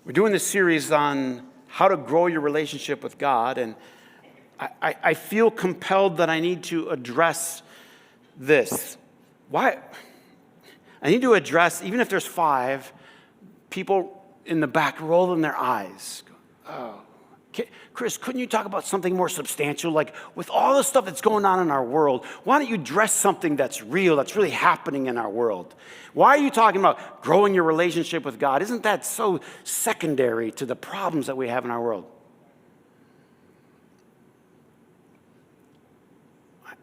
We're doing this series on how to grow your relationship with God, and I feel compelled that I need to address this. Why? I need to address, even if there's 5, people in the back rolling their eyes. Oh, Chris, couldn't you talk about something more substantial? Like, with all the stuff that's going on in our world, why don't you address something that's real, that's really happening in our world? Why are you talking about growing your relationship with God? Isn't that so secondary to the problems that we have in our world?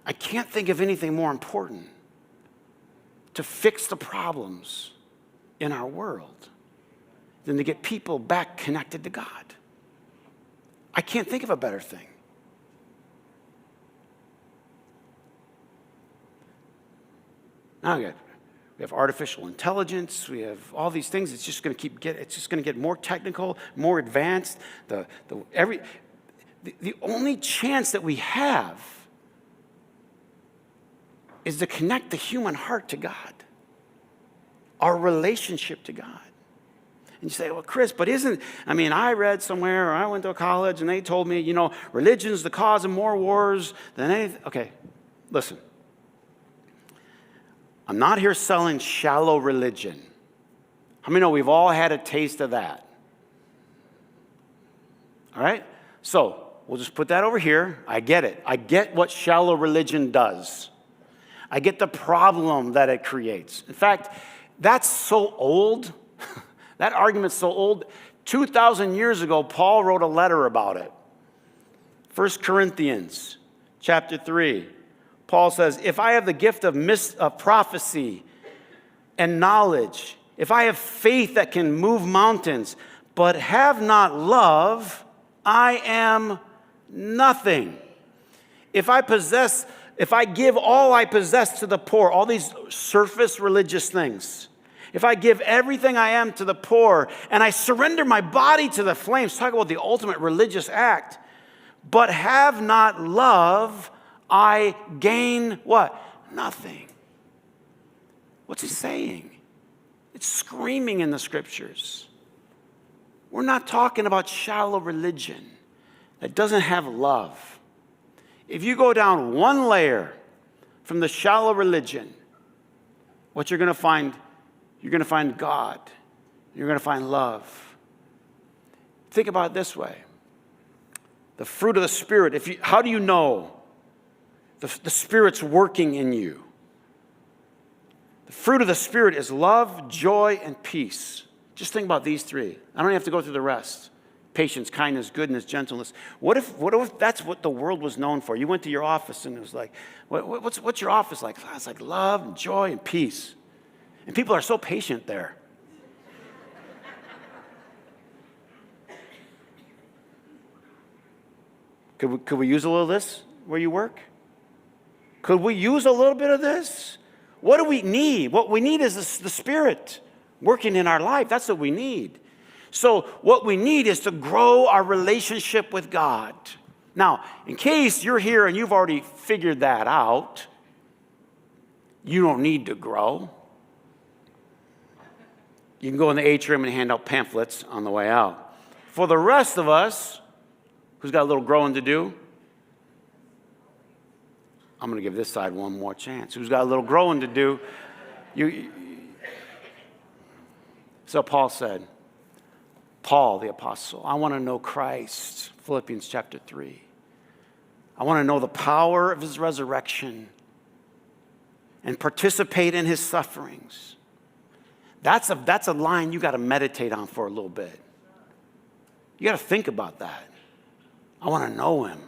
I can't think of anything more important to fix the problems in our world than to get people back connected to God. I can't think of a better thing. Now we have artificial intelligence. We have all these things. It's just going to get more technical, more advanced. The only chance that we have is to connect the human heart to God, our relationship to God. And you say, well, Chris, but I read somewhere, or I went to a college, and they told me, religion's the cause of more wars than anything. Okay, listen. I'm not here selling shallow religion. How many know we've all had a taste of that? All right? So, we'll just put that over here. I get it. I get what shallow religion does. I get the problem that it creates. In fact, that's so old. That argument's so old. 2,000 years ago, Paul wrote a letter about it. 1 Corinthians chapter 3. Paul says, if I have the gift of prophecy and knowledge, if I have faith that can move mountains, but have not love, I am nothing. If I give all I possess to the poor, all these surface religious things, if I give everything I am to the poor and I surrender my body to the flames, talk about the ultimate religious act, but have not love, I gain what? Nothing. What's he saying? It's screaming in the scriptures. We're not talking about shallow religion that doesn't have love. If you go down one layer from the shallow religion, what you're going to find God. You're going to find love. Think about it this way. The fruit of the Spirit, how do you know the Spirit's working in you? The fruit of the Spirit is love, joy, and peace. Just think about these 3. I don't have to go through the rest. Patience, kindness, goodness, gentleness. What if that's what the world was known for? You went to your office and it was like, what's your office like? It's like love and joy and peace. And people are so patient there. Could we use a little of this where you work? Could we use a little bit of this? What do we need? What we need is the Spirit working in our life. That's what we need. So what we need is to grow our relationship with God. Now, in case you're here and you've already figured that out, you don't need to grow. You can go in the atrium and hand out pamphlets on the way out. For the rest of us, who's got a little growing to do, I'm going to give this side one more chance. Who's got a little growing to do? So Paul said, Paul the apostle, I want to know Christ, Philippians chapter 3. I want to know the power of his resurrection and participate in his sufferings. That's a line you got to meditate on for a little bit. You got to think about that. I want to know him.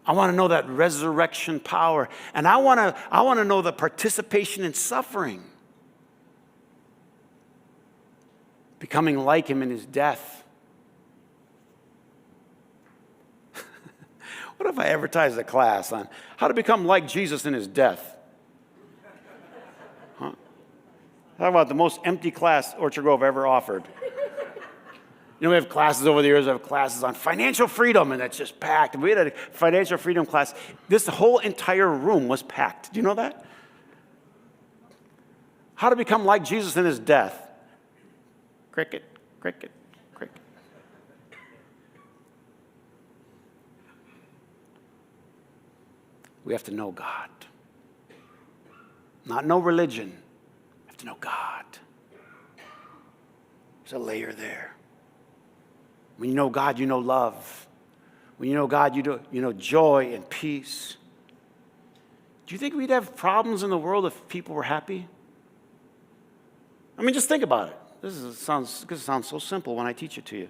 I want to know that resurrection power. And I want to know the participation in suffering. Becoming like him in his death. What if I advertised a class on how to become like Jesus in his death? Huh? Talk about the most empty class Orchard Grove ever offered. We have classes over the years. We have classes on financial freedom, and it's just packed. We had a financial freedom class. This whole entire room was packed. Do you know that? How to become like Jesus in his death. Cricket, cricket, cricket. We have to know God. Not know religion. We have to know God. There's a layer there. When you know God, you know love. When you know God, you know joy and peace. Do you think we'd have problems in the world if people were happy? I mean, just think about it. This sounds so simple when I teach it to you.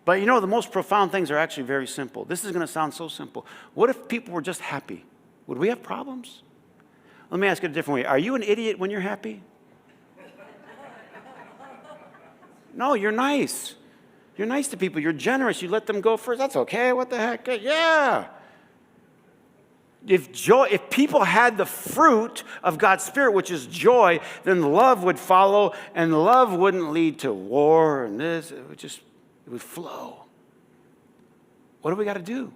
But you know, the most profound things are actually very simple. This is going to sound so simple. What if people were just happy? Would we have problems? Let me ask it a different way. Are you an idiot when you're happy? No, you're nice. You're nice to people. You're generous. You let them go first. That's okay. What the heck? Yeah. If people had the fruit of God's Spirit, which is joy, then love would follow, and love wouldn't lead to war and this. It would flow. What do we got to do?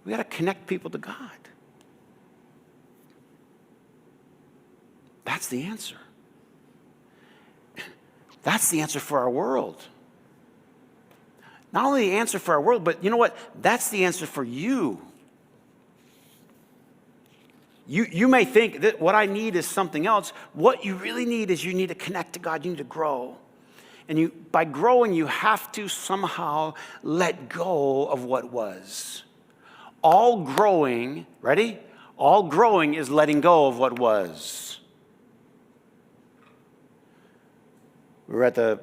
We got to connect people to God. That's the answer. That's the answer for our world. Not only the answer for our world, but you know what? That's the answer for you. You may think that what I need is something else. What you really need is you need to connect to God. You need to grow. And by growing, you have to somehow let go of what was. All growing, ready? All growing is letting go of what was. We were at the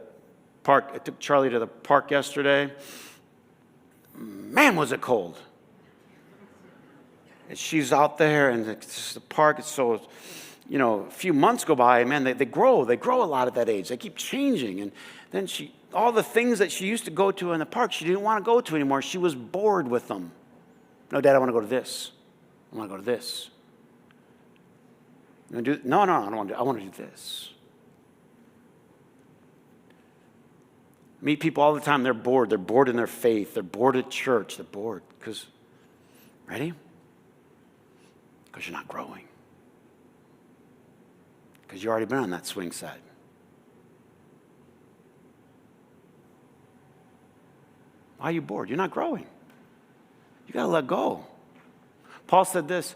park. I took Charlie to the park yesterday. Man, was it cold. And she's out there, and the park is so, a few months go by, man, they grow a lot at that age. They keep changing. And then all the things that she used to go to in the park, she didn't want to go to anymore. She was bored with them. No, Dad, I want to go to this. I want to go to this. No, I don't want to do. I want to do this. Meet people all the time. They're bored. They're bored in their faith. They're bored at church. They're bored because, ready? Because you're not growing. Because you've already been on that swing set. Why are you bored? You're not growing. You got to let go. Paul said this,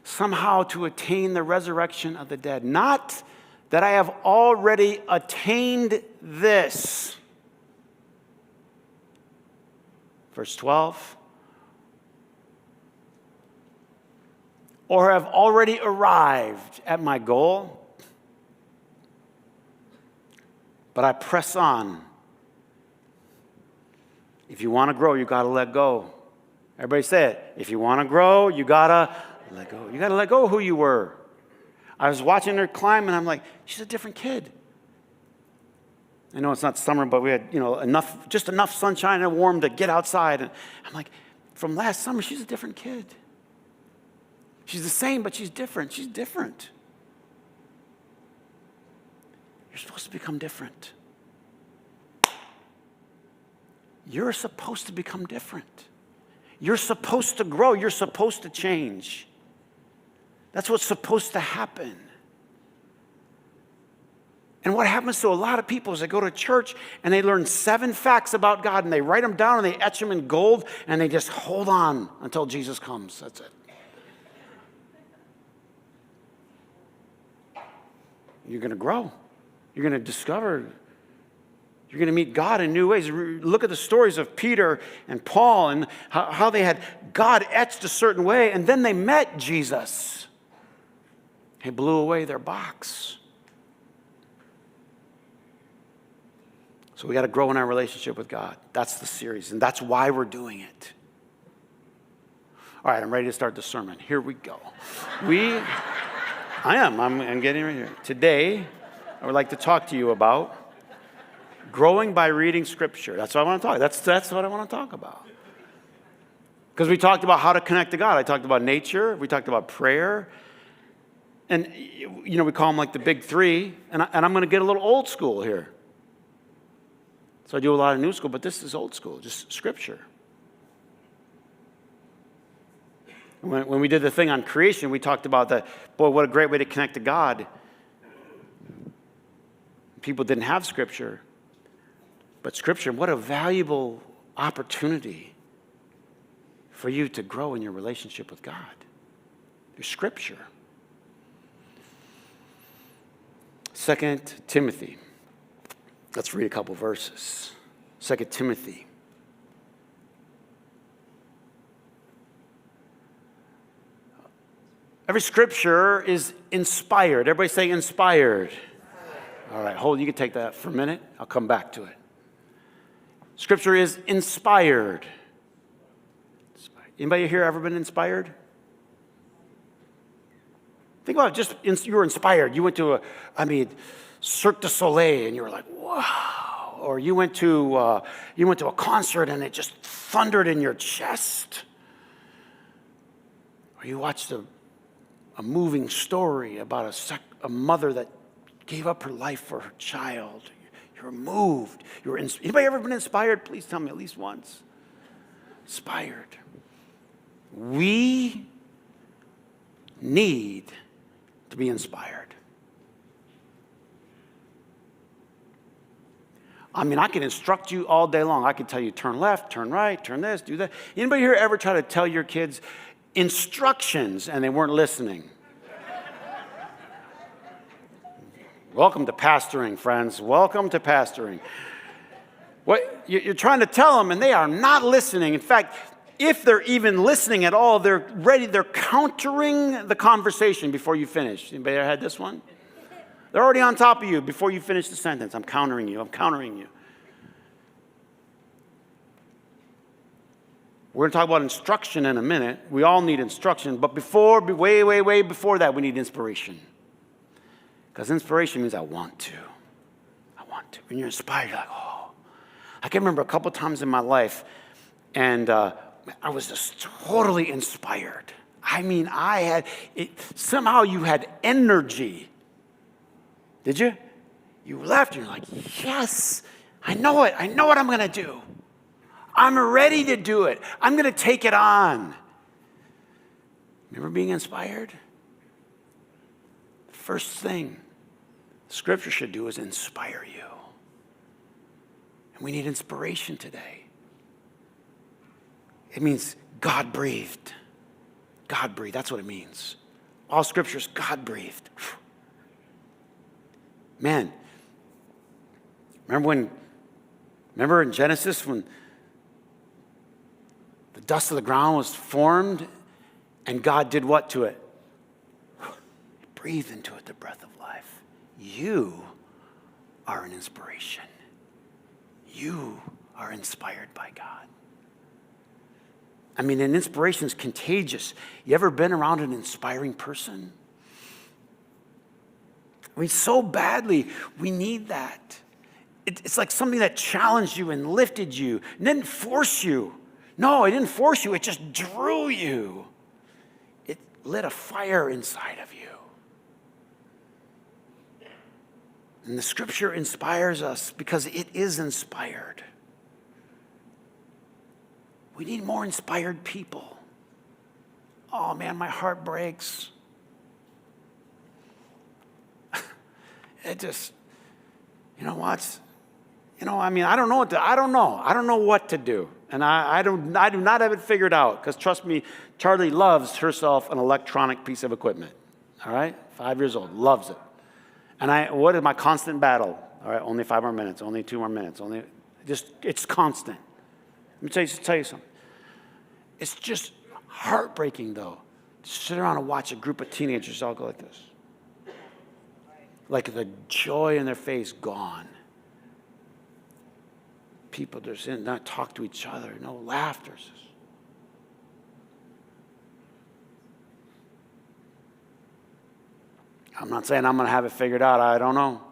somehow to attain the resurrection of the dead. Not that I have already attained this. Verse 12. Or have already arrived at my goal, but I press on. If you want to grow, you got to let go. Everybody say it. If you want to grow, you got to let go. You got to let go of who you were. I was watching her climb, and I'm like, she's a different kid. I know it's not summer, but we had, just enough sunshine and warm to get outside. And I'm like, from last summer, she's a different kid. She's the same, but she's different. She's different. You're supposed to become different. You're supposed to become different. You're supposed to grow. You're supposed to change. That's what's supposed to happen. And what happens to a lot of people is they go to church and they learn 7 facts about God and they write them down and they etch them in gold and they just hold on until Jesus comes. That's it. You're going to grow. You're going to discover. You're going to meet God in new ways. Look at the stories of Peter and Paul and how they had God etched a certain way, and then they met Jesus. He blew away their box. So we got to grow in our relationship with God. That's the series, and that's why we're doing it. All right, I'm ready to start the sermon. Here we go. I'm getting right here. Today, I would like to talk to you about growing by reading Scripture. That's what I want to talk. That's what I want to talk about. Because we talked about how to connect to God. I talked about nature. We talked about prayer. And, we call them like the big 3. And I'm going to get a little old school here. So I do a lot of new school, but this is old school, just Scripture. When we did the thing on creation, we talked about that, boy, what a great way to connect to God. People didn't have Scripture. But Scripture, what a valuable opportunity for you to grow in your relationship with God. Your Scripture. 2 Timothy. Let's read a couple verses. 2 Timothy. Every Scripture is inspired. Everybody say inspired. All right, hold. You can take that for a minute. I'll come back to it. Scripture is inspired. Anybody here ever been inspired? Think about it, just you were inspired. You went to Cirque du Soleil, and you were like, wow. Or you went to a concert, and it just thundered in your chest. Or you watched a moving story about a mother that gave up her life for her child. You were moved. Anybody ever been inspired? Please tell me at least once. Inspired. We need to be inspired. I can instruct you all day long. I can tell you turn left, turn right, turn this, do that. Anybody here ever try to tell your kids instructions and they weren't listening? Welcome to pastoring, friends. Welcome to pastoring. What you're trying to tell them, and they are not listening. In fact, if they're even listening at all, they're countering the conversation before you finish. Anybody ever had this one? They're already on top of you before you finish the sentence. I'm countering you. We're going to talk about instruction in a minute. We all need instruction, but way before that, we need inspiration. Because inspiration means I want to. When you're inspired, you're like, oh. I can remember a couple times in my life, and I was just totally inspired. I had it. Somehow you had energy. Did you? You left, and you're like, yes, I know it. I know what I'm going to do. I'm ready to do it. I'm going to take it on. Remember being inspired? First thing Scripture should do is inspire you. And we need inspiration today. It means God-breathed. God-breathed, that's what it means. All Scripture is God-breathed. Man, remember in Genesis when the dust of the ground was formed and God did what to it? He breathed into it the breath of life. You are an inspiration. You are inspired by God. An inspiration is contagious. You ever been around an inspiring person? So badly, we need that. It's like something that challenged you and lifted you and didn't force you. No, it didn't force you. It just drew you. It lit a fire inside of you. And the Scripture inspires us because it is inspired. We need more inspired people. Oh man, my heart breaks. It just, I don't know what to do. And I do not have it figured out, because trust me, Charlie loves herself an electronic piece of equipment. All right? 5 years old, loves it. And what is my constant battle? All right, only 5 more minutes, only 2 more minutes, it's constant. Let me tell you something. It's just heartbreaking, though, to sit around and watch a group of teenagers all go like this. Like the joy in their face gone. People just not talk to each other, no laughter. I'm not saying I'm going to have it figured out. I don't know.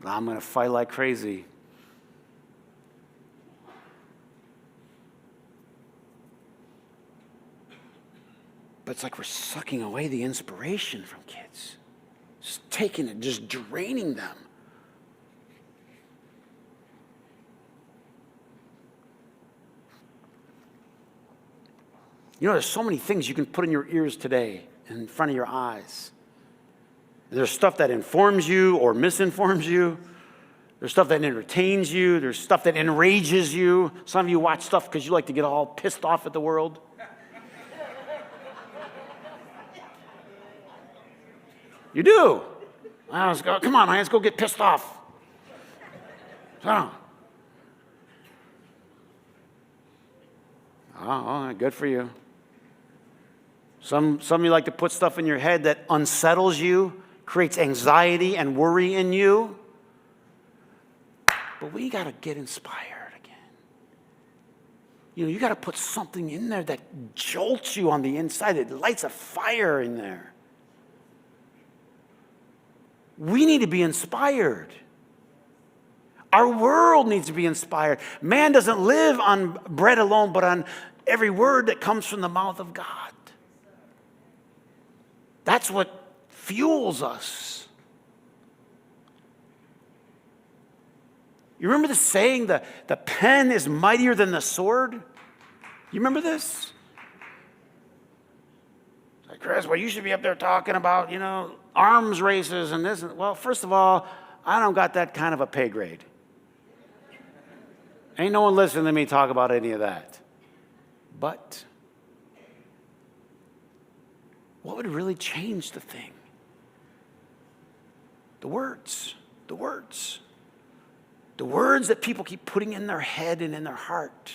But I'm going to fight like crazy. But it's like we're sucking away the inspiration from kids. Just taking it, just draining them. There's so many things you can put in your ears today, in front of your eyes. There's stuff that informs you or misinforms you. There's stuff that entertains you. There's stuff that enrages you. Some of you watch stuff because you like to get all pissed off at the world. You do. Come on, let's go get pissed off. Oh, good for you. Some of you like to put stuff in your head that unsettles you, creates anxiety and worry in you. But we got to get inspired again. You got to put something in there that jolts you on the inside. It lights a fire in there. We need to be inspired. Our world needs to be inspired. Man doesn't live on bread alone, but on every word that comes from the mouth of God. That's what fuels us. You remember the saying, the pen is mightier than the sword? You remember this? It's like, Chris, well, you should be up there talking about, arms races and this. Well, first of all, I don't got that kind of a pay grade. Ain't no one listening to me talk about any of that. But what would really change the thing? The words. The words. The words that people keep putting in their head and in their heart.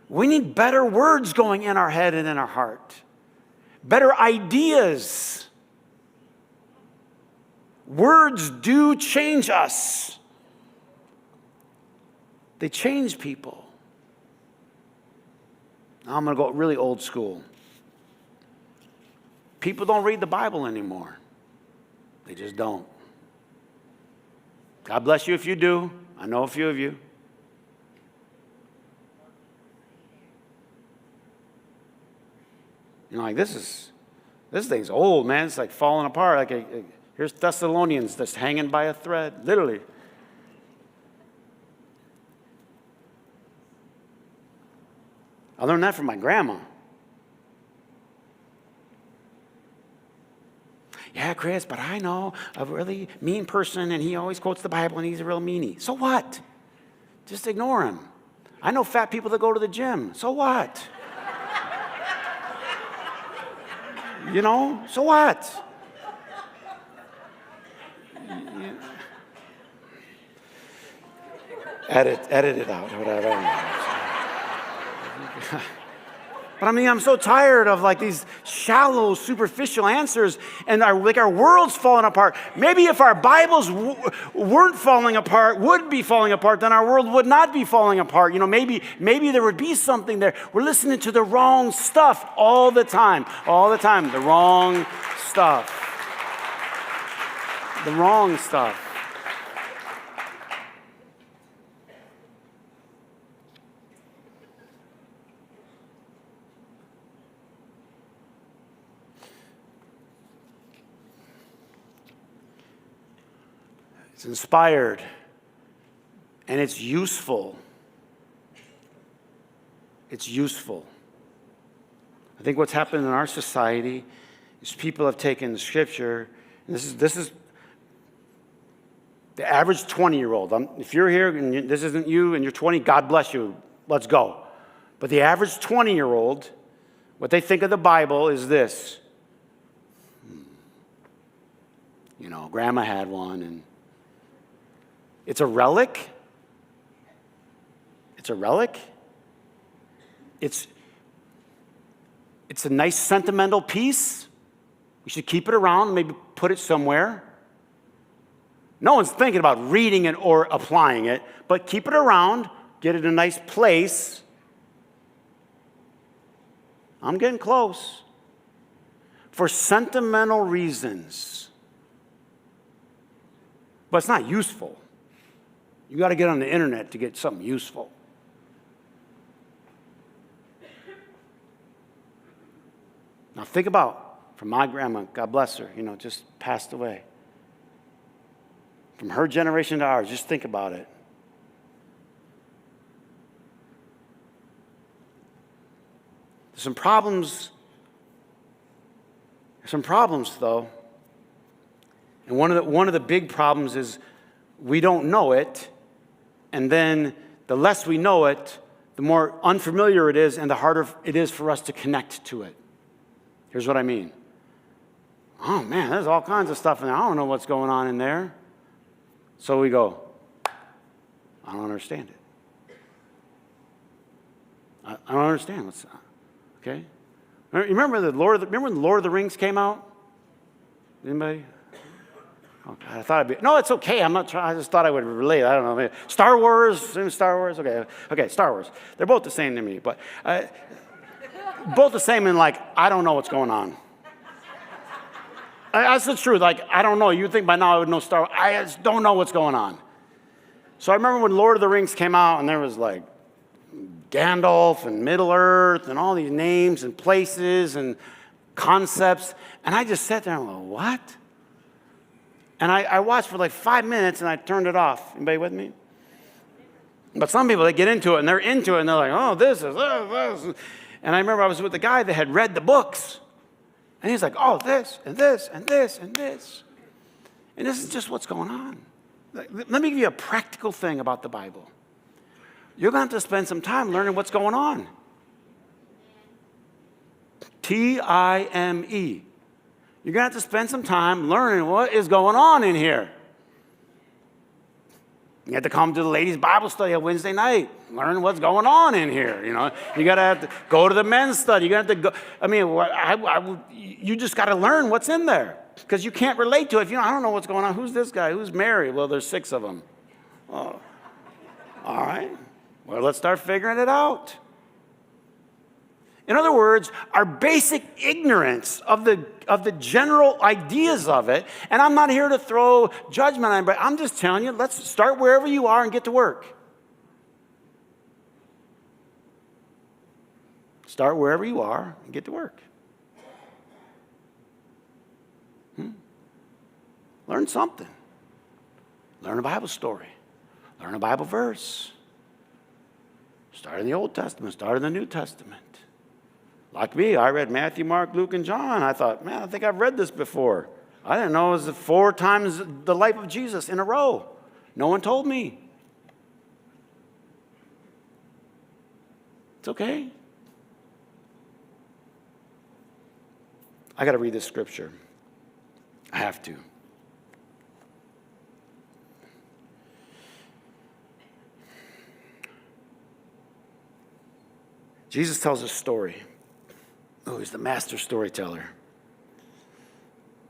We need better words going in our head and in our heart. Better ideas. Words do change us. They change people. Now I'm going to go really old school. People don't read the Bible anymore. They just don't. God bless you if you do. I know a few of you. Like this thing's old, man. It's like falling apart. Here's Thessalonians that's hanging by a thread, literally. I learned that from my grandma. Yeah, Chris, but I know a really mean person, and he always quotes the Bible, and he's a real meanie. So what? Just ignore him. I know fat people that go to the gym. So what? So what? Edit it out, whatever. But I'm so tired of these shallow, superficial answers, and our world's falling apart. Maybe if our Bibles weren't falling apart, would be falling apart, then our world would not be falling apart. Maybe there would be something there. We're listening to the wrong stuff all the time, the wrong stuff. The wrong stuff. It's inspired, and it's useful. It's useful. I think what's happened in our society is people have taken Scripture, and this is the average 20-year-old. If you're here and this isn't you and you're 20, God bless you. Let's go. But the average 20-year-old, what they think of the Bible is this. Grandma had one, and it's a relic. It's a relic. It's a nice sentimental piece. We should keep it around, maybe put it somewhere. No one's thinking about reading it or applying it, but keep it around, get it in a nice place. I'm getting close. For sentimental reasons. But it's not useful. You got to get on the internet to get something useful. Now think about, from my grandma, God bless her, just passed away. From her generation to ours, just think about it. There's some problems though. And one of the big problems is we don't know it, and then the less we know it, the more unfamiliar it is and the harder it is for us to connect to it. Here's what I mean. Oh man, there's all kinds of stuff in there. I don't know what's going on in there. So we go, I don't understand it. I don't understand what's, okay? You remember when the Lord of the Rings came out? Anybody? Okay, I thought I'd be, no, it's okay. I'm not trying, I just thought I would relate. I don't know. Maybe Star Wars? Okay, Star Wars. They're both the same to me, but both the same in like, I don't know what's going on. That's the truth. Like, I don't know. You'd think by now I would know Star Wars. I just don't know what's going on. So I remember when Lord of the Rings came out and there was like Gandalf and Middle-earth and all these names and places and concepts. And I just sat there and went, what? And I watched for like 5 minutes and I turned it off. Anybody with me? But some people, they get into it and they're into it and they're like, oh, this is this. And I remember I was with a guy that had read the books. And he's like, oh, this and this and this and this. And this is just what's going on. Let me give you a practical thing about the Bible. You're going to have to spend some time learning what's going on. T-I-M-E. You're going to have to spend some time learning what is going on in here. You have to come to the ladies' Bible study on Wednesday night, learn what's going on in here. You know, you got to have to go to the men's study. You got to go. I mean, you just got to learn what's in there because you can't relate to it. If you know, I don't know what's going on. Who's this guy? Who's Mary? Well, there's 6 of them. Oh, all right. Well, let's start figuring it out. In other words, our basic ignorance of the general ideas of it, and I'm not here to throw judgment on it, but I'm just telling you, let's start wherever you are and get to work. Start wherever you are and get to work. Learn something. Learn a Bible story. Learn a Bible verse. Start in the Old Testament. Start in the New Testament. Like me, I read Matthew, Mark, Luke, and John. I thought, man, I think I've read this before. I didn't know it was 4 times the life of Jesus in a row. No one told me. It's okay. I got to read this scripture. I have to. Jesus tells a story. Oh, he's the master storyteller.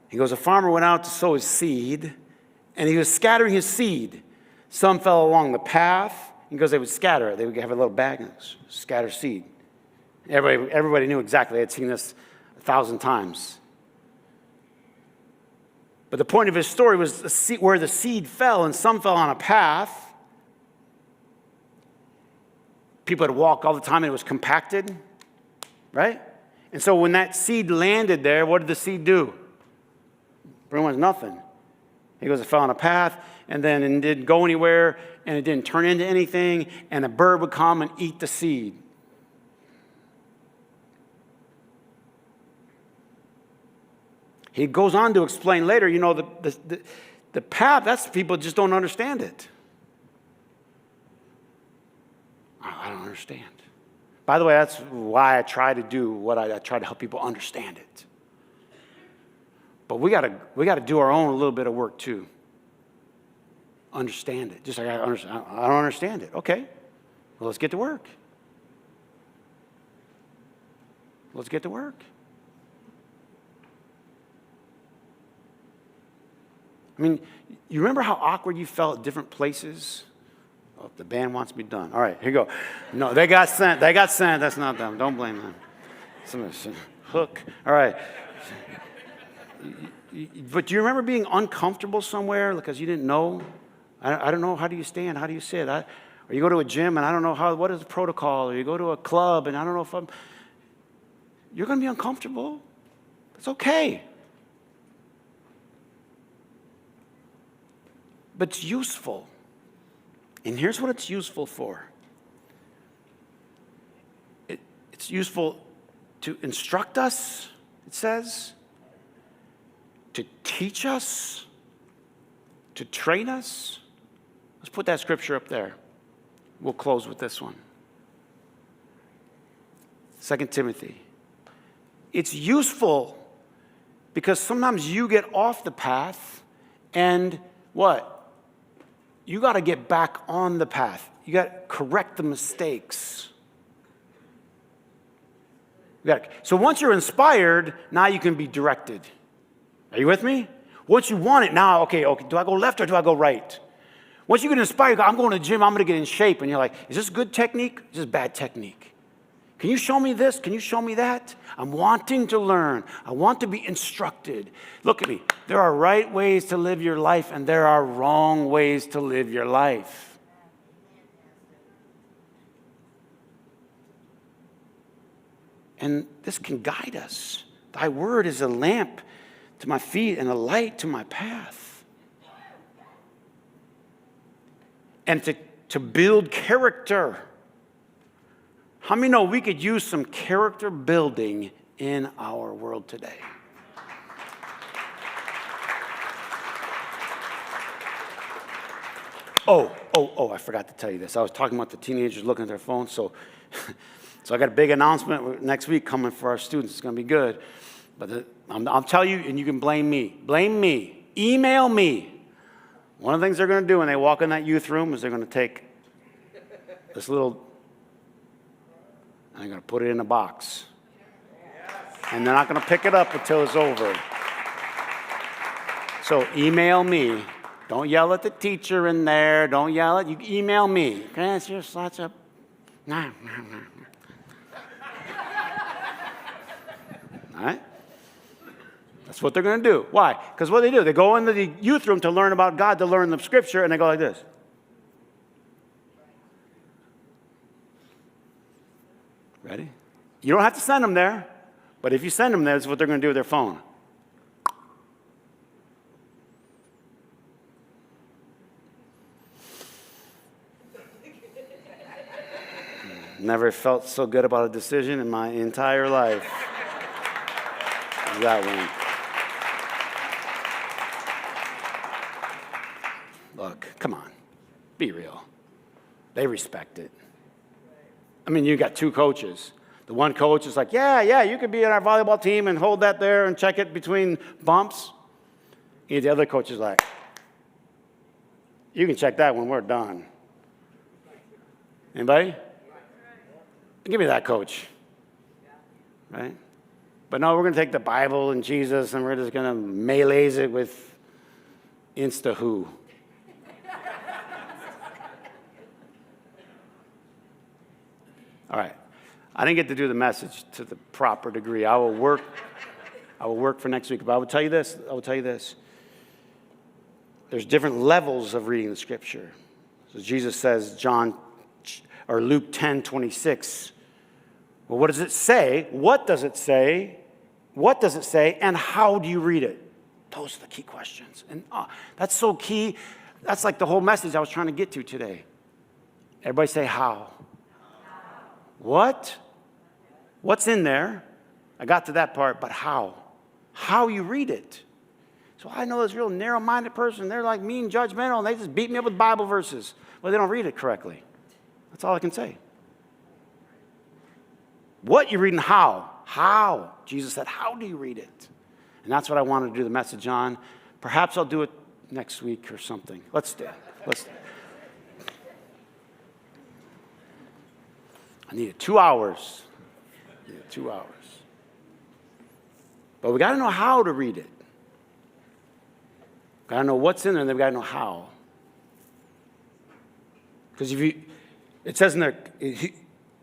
He goes, a farmer went out to sow his seed, and he was scattering his seed. Some fell along the path. He goes, they would scatter it. They would have a little bag and scatter seed. Everybody knew exactly. They had seen this 1,000 times. But the point of his story was where the seed fell, and some fell on a path. People had walked all the time, and it was compacted, right? And so when that seed landed there, what did the seed do? Pretty much nothing. He goes, it fell on a path, and then it didn't go anywhere, and it didn't turn into anything, and a bird would come and eat the seed. He goes on to explain later, you know, the path, that's people just don't understand it. I don't understand. By the way, that's why I try to do what I try to help people understand it. But we got to do our own little bit of work too. Understand it. Just like I don't understand it. Okay. Well, let's get to work. Let's get to work. I mean, you remember how awkward you felt at different places? Oh, the band wants me done. All right, here you go. No, they got sent. That's not them. Don't blame them. Hook. All right. But do you remember being uncomfortable somewhere because you didn't know? I don't know. How do you stand? How do you sit? Or you go to a gym and I don't know what is the protocol? Or you go to a club and I don't know if you're going to be uncomfortable. It's okay. But it's useful. And here's what it's useful for. It's useful to instruct us, it says, to teach us, to train us. Let's put that scripture up there. We'll close with this one. 2 Timothy. It's useful because sometimes you get off the path and what? You got to get back on the path. You got to correct the mistakes. So once you're inspired, now you can be directed. Are you with me? Once you want it, now, okay, do I go left or do I go right? Once you get inspired, you go, I'm going to the gym, I'm going to get in shape. And you're like, is this good technique? Is this bad technique? Can you show me this? Can you show me that? I'm wanting to learn. I want to be instructed. Look at me. There are right ways to live your life, and there are wrong ways to live your life. And this can guide us. Thy word is a lamp to my feet and a light to my path. And to build character. How many know we could use some character building in our world today? Oh, I forgot to tell you this. I was talking about the teenagers looking at their phones. So I got a big announcement next week coming for our students. It's going to be good. But I'll tell you, and you can blame me. Blame me. Email me. One of the things they're going to do when they walk in that youth room is they're going to take this little, and they're going to put it in a box. And they're not going to pick it up until it's over. So email me. Don't yell at the teacher in there. Don't yell at, you email me. Okay, it's just lots of, nah. All right? That's what they're going to do. Why? Because what do? They go into the youth room to learn about God, to learn the scripture, and they go like this. Ready? You don't have to send them there, but if you send them there, that's what they're going to do with their phone. Never felt so good about a decision in my entire life. That one. Look, come on. Be real. They respect it. I mean, you got two coaches. The one coach is like, yeah, you could be on our volleyball team and hold that there and check it between bumps. And the other coach is like, you can check that when we're done. Anybody? Give me that coach. Right? But no, we're going to take the Bible and Jesus and we're just going to melee's it with Insta-who. All right. I didn't get to do the message to the proper degree. I will work for next week. But I will tell you this. There's different levels of reading the scripture. So Jesus says, Luke 10:26. Well, what does it say? What does it say? What does it say? And how do you read it? Those are the key questions. And that's so key. That's like the whole message I was trying to get to today. Everybody say how. What? What's in there? I got to that part, but how? How you read it. So I know this real narrow-minded person. They're like mean, judgmental, and they just beat me up with Bible verses. Well, they don't read it correctly. That's all I can say. What you read and how. How? Jesus said, how do you read it? And that's what I wanted to do the message on. Perhaps I'll do it next week or something. Let's stand. I needed 2 hours. But we got to know how to read it. Got to know what's in there, and then we got to know how. Because it says in there,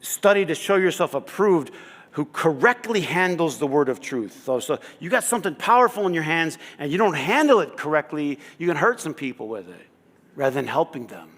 study to show yourself approved, who correctly handles the word of truth. So you got something powerful in your hands, and you don't handle it correctly, you can hurt some people with it, rather than helping them.